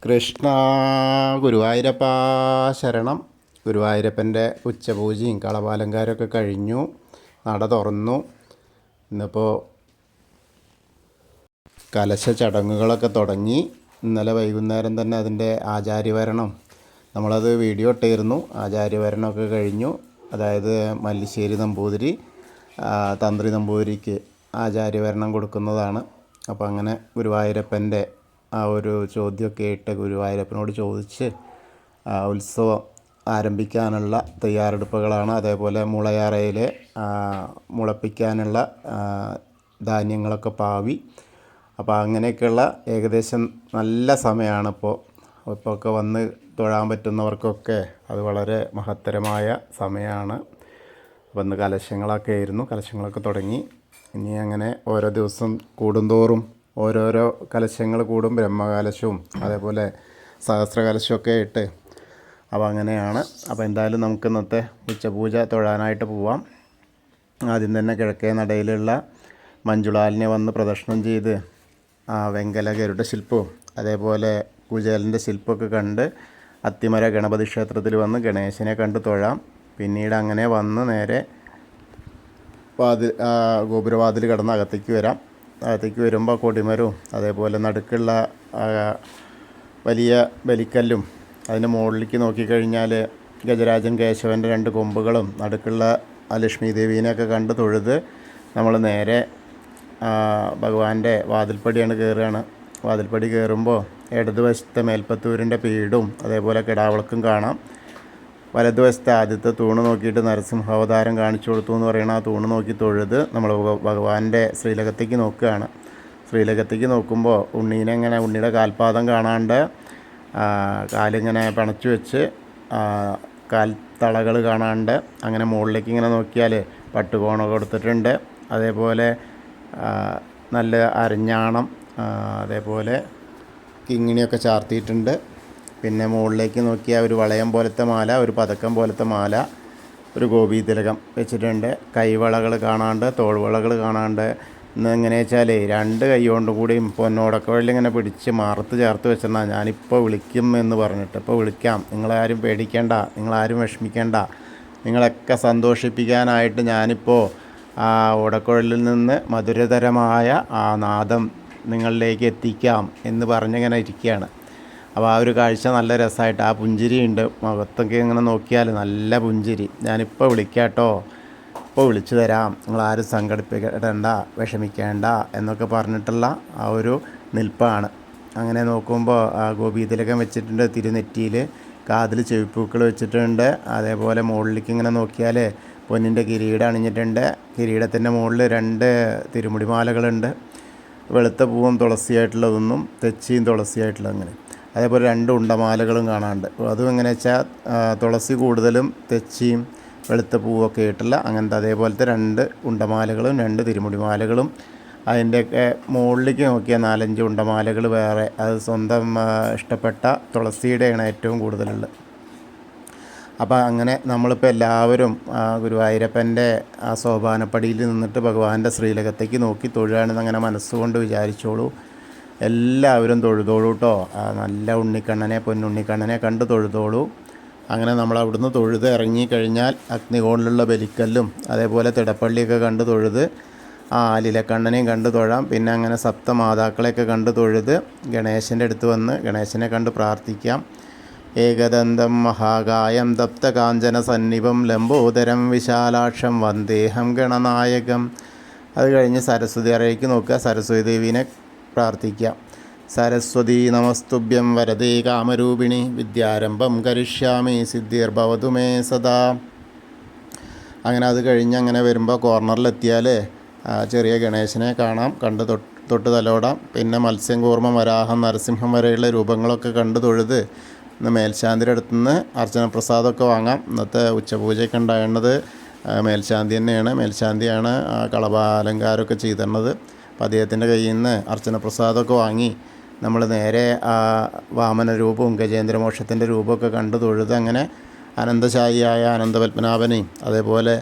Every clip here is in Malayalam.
കൃഷ്ണ ഗുരുവായൂരപ്പ ശരണം. ഗുരുവായൂരപ്പൻ്റെ ഉച്ചപൂജയും കളഭാലങ്കാരമൊക്കെ കഴിഞ്ഞു. നട തുറന്നു. ഇന്നിപ്പോൾ കലശ ചടങ്ങുകളൊക്കെ തുടങ്ങി. ഇന്നലെ വൈകുന്നേരം തന്നെ അതിൻ്റെ ആചാര്യവരണം നമ്മളത് വീഡിയോ ഇട്ടിരുന്നു. ആചാര്യവരണമൊക്കെ കഴിഞ്ഞു. അതായത് മല്ലിശ്ശേരി നമ്പൂതിരി തന്ത്രി നമ്പൂതിരിക്ക് ആചാര്യവരണം കൊടുക്കുന്നതാണ്. അപ്പോൾ അങ്ങനെ ഗുരുവായൂരപ്പൻ്റെ ആ ഒരു ചോദ്യമൊക്കെ ഇട്ട് ഗുരുവായൂരപ്പനോട് ചോദിച്ച് ഉത്സവം ആരംഭിക്കാനുള്ള തയ്യാറെടുപ്പുകളാണ്. അതേപോലെ മുളയറയിൽ മുളപ്പിക്കാനുള്ള ധാന്യങ്ങളൊക്കെ പാവി. അപ്പോൾ അങ്ങനെയൊക്കെയുള്ള ഏകദേശം നല്ല സമയമാണ് ഇപ്പോൾ ഒക്കെ വന്ന് തൊഴാൻ പറ്റുന്നവർക്കൊക്കെ അത് വളരെ മഹത്തരമായ സമയമാണ്. അപ്പോൾ ഇന്ന് കലശങ്ങളൊക്കെ ആയിരുന്നു. കലശങ്ങളൊക്കെ തുടങ്ങി. ഇനി അങ്ങനെ ഓരോ ദിവസം കൂടുന്തോറും ഓരോരോ കലശങ്ങൾ കൂടും. ബ്രഹ്മകലശവും അതേപോലെ സഹസ്രകലശമൊക്കെ ഇട്ട് അപ്പോൾ അങ്ങനെയാണ്. അപ്പോൾ എന്തായാലും നമുക്ക് ഇന്നത്തെ ഉച്ചപൂജ തൊഴാനായിട്ട് പോവാം. ആദ്യം തന്നെ കിഴക്കേ നടയിലുള്ള മഞ്ജുളാലിനെ വന്ന് പ്രദക്ഷിണം ചെയ്ത് വെങ്കല ഗരുഡ ശില്പവും അതേപോലെ കുചേലൻ്റെ ശില്പമൊക്കെ കണ്ട് അത്തിമര ഗണപതി ക്ഷേത്രത്തിൽ വന്ന് ഗണേശനെ കണ്ട് തൊഴാം. പിന്നീട് അങ്ങനെ വന്ന് നേരെ ഗോപുരവാതിൽ കടന്ന് അകത്തേക്ക് വരാം. അകത്തേക്ക് വരുമ്പോൾ കൊടിമരവും അതേപോലെ നടുക്കുള്ള വലിയ ബലിക്കല്ലും അതിൻ്റെ മുകളിലേക്ക് നോക്കിക്കഴിഞ്ഞാൽ ഗജരാജൻ കേശവൻ്റെ 2 കൊമ്പുകളും നടുക്കുള്ള ലക്ഷ്മി ദേവീനെയൊക്കെ കണ്ട് തൊഴുത് നമ്മൾ നേരെ ഭഗവാന്റെ വാതിൽപ്പടിയാണ് കയറുകയാണ്. വാതിൽപ്പടി കയറുമ്പോൾ ഇടതുവശത്തെ മേൽപ്പത്തൂരിൻ്റെ പീഠവും അതേപോലെ കിടാവിളക്കും കാണാം. വലതുവശത്തെ ആദ്യത്തെ തൂണ് നോക്കിയിട്ട് നരസിംഹാവതാരം കാണിച്ചു കൊടുത്തു എന്ന് പറയുന്ന ആ തൂണ് നോക്കി തൊഴുത് നമ്മൾ ഭഗവാന്റെ ശ്രീലകത്തേക്ക് നോക്കുകയാണ്. ശ്രീലകത്തേക്ക് നോക്കുമ്പോൾ ഉണ്ണിയുടെ കാൽപാദം കാണാണ്ട് കാലിങ്ങനെ പിണച്ചു വെച്ച് കാൽത്തളകൾ കാണാണ്ട് അങ്ങനെ മുകളിലേക്ക് ഇങ്ങനെ നോക്കിയാൽ പട്ടുകോണ കൊടുത്തിട്ടുണ്ട്. അതേപോലെ നല്ല അരഞ്ഞാണം അതേപോലെ കിങ്ങിണിയൊക്കെ ചാർത്തിയിട്ടുണ്ട്. പിന്നെ മുകളിലേക്ക് നോക്കിയാൽ ഒരു വളയം പോലത്തെ മാല, ഒരു പതക്കം പോലത്തെ മാല, ഒരു ഗോപീതിലകം വെച്ചിട്ടുണ്ട്. കൈവളകൾ കാണാണ്ട്, തോൾവളകൾ കാണാണ്ട്. ഇന്ന് എങ്ങനെയാ വെച്ചാൽ 2 കൈ കൊണ്ടും കൂടിയും പൊന്നോടൊക്കെ വെള്ളി ഇങ്ങനെ പിടിച്ച് മാറത്ത് ചേർത്ത് വെച്ചിട്ടുണ്ടാ. ഞാനിപ്പോൾ വിളിക്കും എന്ന് പറഞ്ഞിട്ട് ഇപ്പോൾ വിളിക്കാം. നിങ്ങളാരും പേടിക്കേണ്ട, നിങ്ങളാരും വിഷമിക്കേണ്ട, നിങ്ങളൊക്കെ സന്തോഷിപ്പിക്കാനായിട്ട് ഞാനിപ്പോൾ ആ ഓടക്കുഴലിൽ നിന്ന് മധുരതരമായ ആ നാദം നിങ്ങളിലേക്ക് എത്തിക്കാം എന്ന് പറഞ്ഞിങ്ങനെ ഇരിക്കുകയാണ്. അപ്പോൾ ആ ഒരു കാഴ്ച നല്ല രസമായിട്ട് ആ പുഞ്ചിരിയുണ്ട് മുഖത്തൊക്കെ ഇങ്ങനെ നോക്കിയാൽ നല്ല പുഞ്ചിരി. ഞാനിപ്പോൾ വിളിക്കാം കേട്ടോ, ഇപ്പോൾ വിളിച്ചു തരാം, നിങ്ങളാരും സങ്കടിപ്പിക്കേണ്ട, വിഷമിക്കേണ്ട എന്നൊക്കെ പറഞ്ഞിട്ടുള്ള ആ ഒരു നിൽപ്പാണ്. അങ്ങനെ നോക്കുമ്പോൾ ഗോപീതിലകം വെച്ചിട്ടുണ്ട് തിരുനെറ്റിയിൽ, കാതിൽ ചെവിപ്പൂക്കൾ വെച്ചിട്ടുണ്ട്. അതേപോലെ മുകളിലേക്ക് ഇങ്ങനെ നോക്കിയാൽ പൊന്നിൻ്റെ കിരീടം അണിഞ്ഞിട്ടുണ്ട്. കിരീടത്തിൻ്റെ മുകളിൽ 2 തിരുമുടിമാലകളുണ്ട്. വെളുത്ത പൂവും തുളസിയായിട്ടുള്ളതൊന്നും തെച്ചിയും തുളസിയായിട്ടുള്ളത് അങ്ങനെ. അതേപോലെ 2 ഉണ്ടമാലകളും കാണാനുണ്ട്. അതും എങ്ങനെ വെച്ചാൽ തുളസി കൂടുതലും തെച്ചിയും വെളുത്ത പൂവൊക്കെ ആയിട്ടുള്ള അങ്ങനത്തെ അതേപോലത്തെ 2 ഉണ്ടമാലകളും 2 തിരുമുടിമാലകളും. അതിൻ്റെയൊക്കെ മുകളിലേക്ക് നോക്കിയാൽ 4-5 ഉണ്ടമാലകൾ വേറെ. അത് സ്വന്തം ഇഷ്ടപ്പെട്ട തുളസിയുടെയാണ് ഏറ്റവും കൂടുതലുള്ളത്. അപ്പോൾ അങ്ങനെ നമ്മളിപ്പോൾ എല്ലാവരും ഗുരുവായൂരപ്പൻ്റെ ആ സോപാനപ്പടിയിൽ നിന്നിട്ട് ഭഗവാന്റെ ശ്രീലകത്തേക്ക് നോക്കി തൊഴുകയാണെന്ന് അങ്ങനെ മനസ്സുകൊണ്ട് വിചാരിച്ചോളൂ. എല്ലാവരും തൊഴുതോളൂ കേട്ടോ. നല്ല ഉണ്ണിക്കണ്ണനെ, പൊന്നുണ്ണിക്കണ്ണനെ കണ്ട് തൊഴുതോളൂ. അങ്ങനെ നമ്മൾ അവിടുന്ന് തൊഴുത് ഇറങ്ങിക്കഴിഞ്ഞാൽ അഗ്നികോണിലുള്ള ബലിക്കല്ലും അതേപോലെ തിടപ്പള്ളിയൊക്കെ കണ്ട് തൊഴുത് ലിലക്കണ്ണനെയും കണ്ട് തൊഴാം. പിന്നെ അങ്ങനെ സപ്തമാതാക്കളെയൊക്കെ കണ്ട് തൊഴുത് ഗണേശൻ്റെ അടുത്ത് വന്ന് ഗണേശനെ കണ്ട് പ്രാർത്ഥിക്കാം. ഏകദന്തം മഹാകായം തപ്തകാഞ്ചന സന്നിഭം ലംബോദരം വിശാലാക്ഷം വന്ദേഹം ഗണനായകം. അത് കഴിഞ്ഞ് സരസ്വതി അറയ്ക്ക് നോക്കുക. സരസ്വതി ദേവീനെ പ്രാർത്ഥിക്കാം. സരസ്വതി നമസ്തുഭ്യം വരദേ കാമരൂപിണി വിദ്യാരംഭം കരിഷ്യാമി സിദ്ധിർഭവതു മേ സദാ. അങ്ങനെ അത് കഴിഞ്ഞ് അങ്ങനെ വരുമ്പോൾ കോർണറിലെത്തിയാൽ ചെറിയ ഗണേശനെ കാണാം, കണ്ട് തൊട്ട് തലോടാം. പിന്നെ മത്സ്യം, കൂർമ്മ, വരാഹം, നരസിംഹം വരെയുള്ള രൂപങ്ങളൊക്കെ കണ്ട് തൊഴുത് ഇന്ന് മേൽശാന്തിയുടെ അടുത്തുനിന്ന് അർച്ചന പ്രസാദമൊക്കെ വാങ്ങാം. ഇന്നത്തെ ഉച്ചപൂജയൊക്കെ ഉണ്ടായിരുന്നത് മേൽശാന്തി തന്നെയാണ്. മേൽശാന്തിയാണ് കളഭാലങ്കാരമൊക്കെ ചെയ്തിരുന്നത്. അപ്പോൾ അദ്ദേഹത്തിൻ്റെ കയ്യിൽ നിന്ന് അർച്ചന പ്രസാദമൊക്കെ വാങ്ങി നമ്മൾ നേരെ വാമന രൂപവും ഗജേന്ദ്രമോക്ഷത്തിൻ്റെ രൂപമൊക്കെ കണ്ട് തൊഴുത് അങ്ങനെ അനന്തശായിയായ അനന്തപത്മനാഭനെയും അതേപോലെ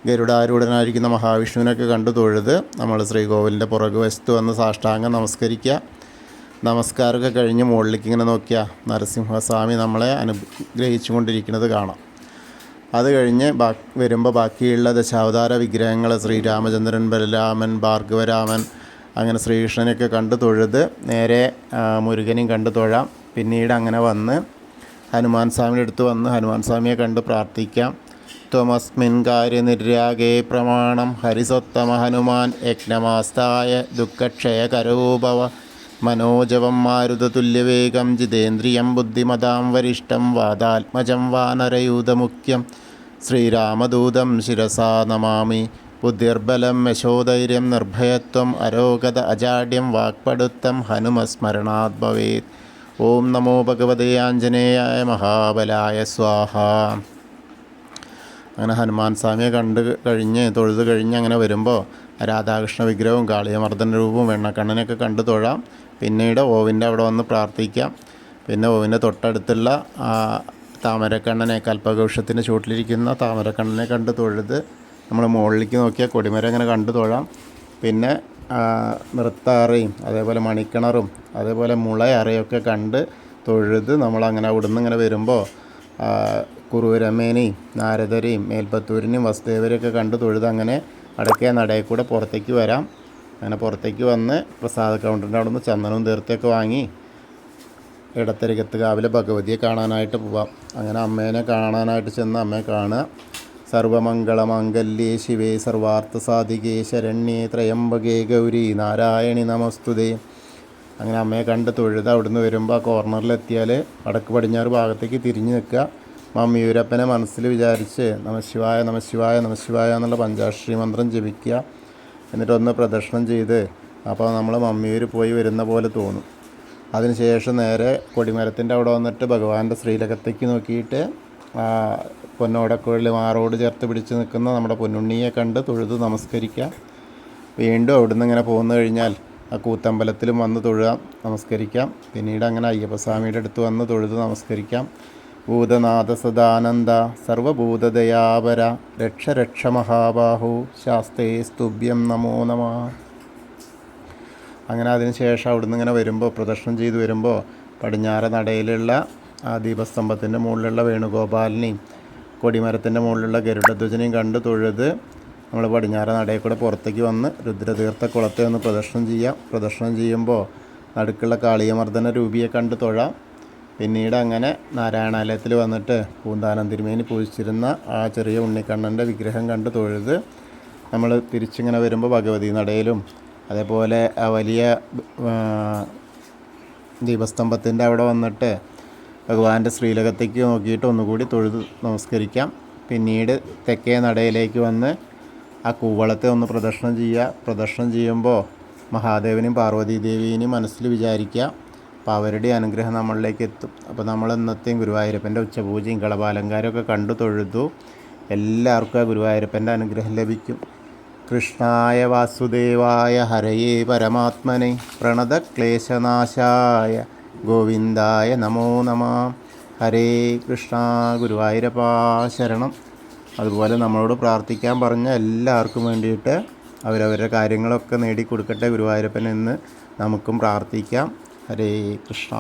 ഗരുഡാരൂഢനായിരിക്കുന്ന മഹാവിഷ്ണുവിനൊക്കെ കണ്ട് തൊഴുത് നമ്മൾ ശ്രീകോവിലിൻ്റെ പുറകുവശത്ത് വന്ന് സാഷ്ടാംഗം നമസ്കരിക്കുക. നമസ്കാരമൊക്കെ കഴിഞ്ഞ് മുകളിലേക്ക് ഇങ്ങനെ നോക്കിയാൽ നരസിംഹസ്വാമി നമ്മളെ അനുഗ്രഹിച്ചു കൊണ്ടിരിക്കുന്നത് കാണാം. അത് കഴിഞ്ഞ് വരുമ്പോൾ ബാക്കിയുള്ള ദശാവതാര വിഗ്രഹങ്ങൾ ശ്രീരാമചന്ദ്രൻ, ബലരാമൻ, ഭാർഗവരാമൻ, അങ്ങനെ ശ്രീകൃഷ്ണനെയൊക്കെ കണ്ട് തൊഴുത് നേരെ മുരുകനെയും കണ്ട് തൊഴാം. പിന്നീട് അങ്ങനെ വന്ന് ഹനുമാൻ സ്വാമിയുടെ അടുത്ത് വന്ന് ഹനുമാൻ സ്വാമിയെ കണ്ട് പ്രാർത്ഥിക്കാം. ത്വമസ്മിൻ കാര്യനിര്യാഗേ പ്രമാണം ഹരിസോത്തമ ഹനുമാൻ യജ്ഞമാസ്തായ ദുഃഖക്ഷയകരോഭവ മനോജവം മാരുതതുല്യവേഗം ജിതേന്ദ്രിയം ബുദ്ധിമതാം വരിഷ്ഠം വാദാത്മജം വാനരയൂഥമുഖ്യം ശ്രീരാമദൂതം ശിരസാ നമാമി. ബുദ്ധിർബലം യശോധൈര്യം നിർഭയത്വം അരോഗത അജാഡ്യം വാക്പടുത്തം ഹനുമസ്മരണാത് ഭവേത്. ഓം നമോ ഭഗവതേ ആഞ്ജനേയായ മഹാബലായ സ്വാഹ. അങ്ങനെ ഹനുമാൻ സ്വാമിയെ തൊഴുത് കഴിഞ്ഞ് അങ്ങനെ വരുമ്പോൾ രാധാകൃഷ്ണ വിഗ്രഹവും കാളിയമർദ്ദന രൂപവും വെണ്ണക്കണ്ണനെയൊക്കെ കണ്ടു തൊഴാം. പിന്നീട് ഓവിൻ്റെ അവിടെ വന്ന് പ്രാർത്ഥിക്കാം. പിന്നെ ഓവിൻ്റെ തൊട്ടടുത്തുള്ള താമരക്കണ്ണനെ, കൽപ്പവൃക്ഷത്തിൻ്റെ ചുവട്ടിലിരിക്കുന്ന താമരക്കണ്ണനെ കണ്ട് തൊഴുത് നമ്മൾ മുകളിലേക്ക് നോക്കിയാൽ കൊടിമരം അങ്ങനെ കണ്ടു തൊഴാം. പിന്നെ നൃത്താറയും അതേപോലെ മണിക്കിണറും അതേപോലെ മുളയറയൊക്കെ കണ്ട് തൊഴുത് നമ്മളങ്ങനെ അവിടുന്ന് ഇങ്ങനെ വരുമ്പോൾ കുറൂരമ്മേനെയും നാരദരെയും മേൽപ്പത്തൂരിനെയും വസുദേവരെയൊക്കെ കണ്ട് തൊഴുത് അങ്ങനെ അടയ്ക്ക നടയിൽ കൂടെ പുറത്തേക്ക് വരാം. അങ്ങനെ പുറത്തേക്ക് വന്ന് പ്രസാദ കൗണ്ടറിൻ്റെ അവിടെ നിന്ന് ചന്ദനവും തീർത്ഥമൊക്കെ വാങ്ങി ഇടത്തരികത്ത് കാവിലെ ഭഗവതിയെ കാണാനായിട്ട് പോവാം. അങ്ങനെ അമ്മേനെ കാണാനായിട്ട് ചെന്ന് അമ്മയെ കാണുക. സർവമംഗളമാംഗല്യേ ശിവേ സർവാർത്ഥസാധികേ ശരണ്യേ ത്രയംബകേ ഗൗരി നാരായണി നമസ്തുതേ. അങ്ങനെ അമ്മയെ കണ്ട് തൊഴുത് അവിടുന്ന് വരുമ്പോൾ ആ കോർണറിലെത്തിയാൽ വടക്ക് പടിഞ്ഞാറ് ഭാഗത്തേക്ക് തിരിഞ്ഞ് നിൽക്കുക. മമ്മിയൂരപ്പനെ മനസ്സിൽ വിചാരിച്ച് നമശിവായ നമശിവായ നമശിവായ എന്നുള്ള പഞ്ചാക്ഷരി മന്ത്രം ജപിക്കുക. എന്നിട്ടൊന്ന് പ്രദക്ഷിണം ചെയ്ത് അപ്പോൾ നമ്മൾ മമ്മിയൂർ പോയി വരുന്ന പോലെ തോന്നും. അതിനുശേഷം നേരെ കൊടിമരത്തിൻ്റെ അവിടെ വന്നിട്ട് ഭഗവാന്റെ ശ്രീലകത്തേക്ക് നോക്കിയിട്ട് പൊന്നോടക്കുഴൽ മാറോട് ചേർത്ത് പിടിച്ച് നിൽക്കുന്ന നമ്മുടെ പൊന്നുണ്ണിയെ കണ്ട് തൊഴുത് നമസ്കരിക്കുക. വീണ്ടും അവിടുന്ന് ഇങ്ങനെ പോന്നു കഴിഞ്ഞാൽ ആ കൂത്തമ്പലത്തിലും വന്ന് തൊഴുക, നമസ്കരിക്കാം. പിന്നീട് അങ്ങനെ അയ്യപ്പസ്വാമിയുടെ അടുത്ത് വന്ന് തൊഴുത് നമസ്കരിക്കാം. ഭൂതനാഥ സദാനന്ദ സർവഭൂതദയാപര രക്ഷ രക്ഷ മഹാബാഹു ശാസ്തേ സ്തുഭ്യം നമോ നമ. അങ്ങനെ അതിന് ശേഷം അവിടുന്ന് ഇങ്ങനെ വരുമ്പോൾ പ്രദക്ഷിണം ചെയ്ത് വരുമ്പോൾ പടിഞ്ഞാറ് നടയിലുള്ള ആ ദീപസ്തംഭത്തിൻ്റെ മുകളിലുള്ള വേണുഗോപാലിനെയും കൊടിമരത്തിൻ്റെ മുകളിലുള്ള ഗരുഡധ്വജനെയും കണ്ട് തൊഴുത് നമ്മൾ പടിഞ്ഞാറ് നടയിൽ കൂടെ പുറത്തേക്ക് വന്ന് രുദ്രതീർത്ഥ കുളത്തെ ഒന്ന് പ്രദക്ഷിണം ചെയ്യാം. പ്രദക്ഷിണം ചെയ്യുമ്പോൾ നടുക്കുള്ള കാളിയമർദ്ദന രൂപിയെ കണ്ട് തൊഴാം. പിന്നീട് അങ്ങനെ നാരായണാലയത്തിൽ വന്നിട്ട് പൂന്താനം തിരുമേനി പൂജിച്ചിരുന്ന ആ ചെറിയ ഉണ്ണിക്കണ്ണൻ്റെ വിഗ്രഹം കണ്ട് തൊഴുത് നമ്മൾ തിരിച്ചിങ്ങനെ വരുമ്പോൾ ഭഗവതി നടയിലും അതേപോലെ ആ വലിയ ദീപസ്തംഭത്തിൻ്റെ അവിടെ വന്നിട്ട് ഭഗവാന്റെ ശ്രീലകത്തേക്ക് നോക്കിയിട്ട് ഒന്നുകൂടി തൊഴുത് നമസ്കരിക്കാം. പിന്നീട് തെക്കേ നടയിലേക്ക് വന്ന് ആ കൂവളത്തെ ഒന്ന് പ്രദക്ഷിണം ചെയ്യുക. പ്രദക്ഷിണം ചെയ്യുമ്പോൾ മഹാദേവനെയും പാർവതീദേവിയെയും മനസ്സിൽ വിചാരിക്കുക. അപ്പോൾ അവരുടെ അനുഗ്രഹം നമ്മളിലേക്ക് എത്തും. അപ്പോൾ നമ്മൾ ഇന്നത്തെയും ഗുരുവായൂരപ്പൻ്റെ ഉച്ചപൂജയും കളഭാലങ്കാരമൊക്കെ കണ്ടു തൊഴുതു. എല്ലാവർക്കും ആ ഗുരുവായൂരപ്പൻ്റെ അനുഗ്രഹം ലഭിക്കും. കൃഷ്ണായ വാസുദേവായ ഹരയേ പരമാത്മനെ പ്രണതക്ലേശനാശായ ഗോവിന്ദായ നമോ നമ. ഹരേ കൃഷ്ണ. ഗുരുവായൂരപ്പാ ശരണം. അതുപോലെ നമ്മളോട് പ്രാർത്ഥിക്കാൻ പറഞ്ഞ എല്ലാവർക്കും വേണ്ടിയിട്ട് അവരവരുടെ കാര്യങ്ങളൊക്കെ നേടിക്കൊടുക്കട്ടെ ഗുരുവായൂരപ്പൻ എന്ന് നമുക്കും പ്രാർത്ഥിക്കാം. ഹരേ കൃഷ്ണ.